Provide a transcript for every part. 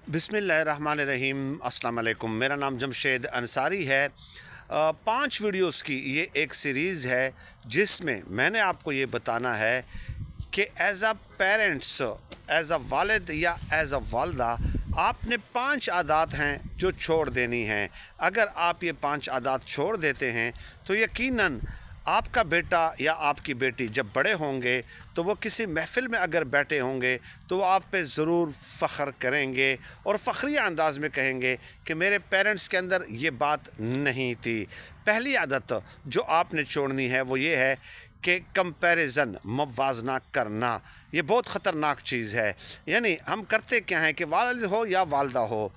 बिस्मिल्लाहिर्रहमानिर्रहीम। अस्सलाम वालेकुम। मेरा नाम जमशेद अंसारी है। 5 वीडियोस की ये एक सीरीज़ है जिसमें मैंने आपको ये बताना है कि as a parents, as a वालिद या एज़ अ वालदा, आपने 5 आदात हैं जो छोड़ देनी हैं। अगर आप ये 5 आदात छोड़ देते हैं तो यकीनन आपका बेटा या आपकी बेटी जब बड़े होंगे तो वो किसी महफ़िल में अगर बैठे होंगे तो वो आप पे ज़रूर फ़ख्र करेंगे और फ़ख्रिया अंदाज में कहेंगे कि मेरे पेरेंट्स के अंदर ये बात नहीं थी। पहली आदत जो आपने छोड़नी है वो ये है कि कंपैरिज़न, मवाजना करना। ये बहुत ख़तरनाक चीज़ है। यानी हम करते क्या हैं कि वालिद हो या वालदा हो,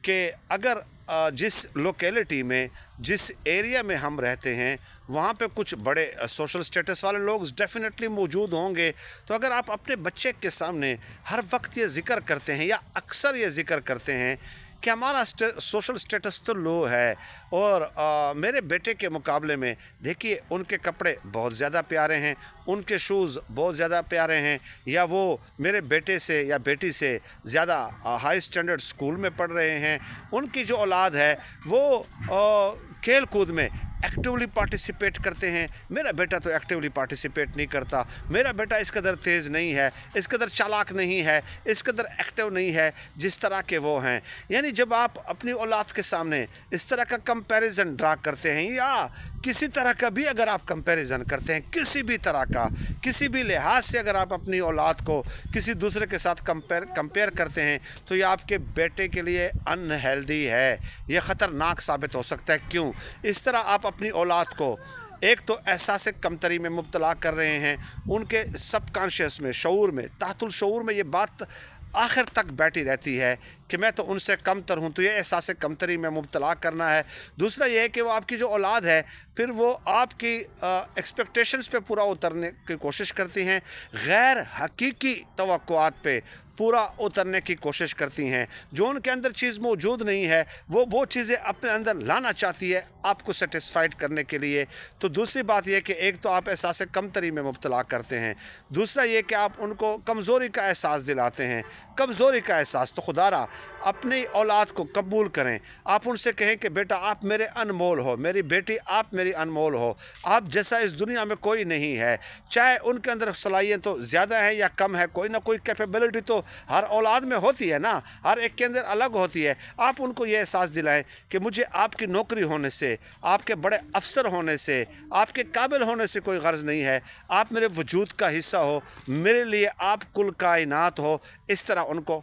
कि अगर जिस लोकेलिटी में, जिस एरिया में हम रहते हैं वहाँ पे कुछ बड़े सोशल स्टेटस वाले लोग डेफिनेटली मौजूद होंगे, तो अगर आप अपने बच्चे के सामने हर वक्त ये ज़िक्र करते हैं या अक्सर ये ज़िक्र करते हैं कि हमारा सोशल स्टेटस तो लो है और मेरे बेटे के मुकाबले में देखिए उनके कपड़े बहुत ज़्यादा प्यारे हैं, उनके शूज़ बहुत ज़्यादा प्यारे हैं, या वो मेरे बेटे से या बेटी से ज़्यादा हाई स्टैंडर्ड स्कूल में पढ़ रहे हैं, उनकी जो औलाद है वो खेल कूद में एक्टिवली पार्टिसिपेट करते हैं, मेरा बेटा तो एक्टिवली पार्टिसिपेट नहीं करता, मेरा बेटा इस कदर तेज़ नहीं है, इस कदर चालाक नहीं है, इस कदर एक्टिव नहीं है जिस तरह के वो हैं। यानी जब आप अपनी औलाद के सामने इस तरह का कंपैरिजन ड्रा करते हैं या किसी तरह का भी अगर आप कंपैरिजन करते हैं, किसी भी तरह का, किसी भी लिहाज से अगर आप अपनी औलाद को किसी दूसरे के साथ कंपेयर करते हैं तो ये आपके बेटे के लिए अनहेल्दी है, ये ख़तरनाक साबित हो सकता है। क्यों? इस तरह आप अपनी औलाद को एक तो एहसास कमतरी में मुब्तला कर रहे हैं, उनके सबकॉन्शियस में, शऊर में, ताहतुल शऊर में ये बात आखिर तक बैठी रहती है कि मैं तो उनसे कमतर हूँ, तो ये एहसास कमतरी में मुब्तला करना है। दूसरा ये है कि वो आपकी जो औलाद है फिर वो आपकी एक्सपेक्टेशंस पे पूरा उतरने की कोशिश करती हैं, गैर हकीकी तवक्कुआत पे पूरा उतरने की कोशिश करती हैं। जो उनके अंदर चीज़ मौजूद नहीं है वो चीज़ें अपने अंदर लाना चाहती है आपको सेटिस्फाइड करने के लिए। तो दूसरी बात यह कि एक तो आप एहसास कमतरी में मुब्तला करते हैं, दूसरा ये कि आप उनको कमज़ोरी का एहसास दिलाते हैं। कमज़ोरी का एहसास तो खुदारा अपनी औलाद को कबूल करें, आप उनसे कहें कि बेटा आप मेरे अनमोल हो, मेरी बेटी आप मेरी अनमोल हो, आप जैसा इस दुनिया में कोई नहीं है। चाहे उनके अंदर सलाहियत तो ज़्यादा है या कम है, कोई ना कोई कैपेबिलिटी तो हर औलाद में होती है ना, हर एक के अंदर अलग होती है। आप उनको ये एहसास दिलाएं कि मुझे आपकी नौकरी होने से, आपके बड़े अफसर होने से, आपके काबिल होने से कोई गर्ज नहीं है, आप मेरे वजूद का हिस्सा हो, मेरे लिए आप कुल कायनात हो। इस तरह उनको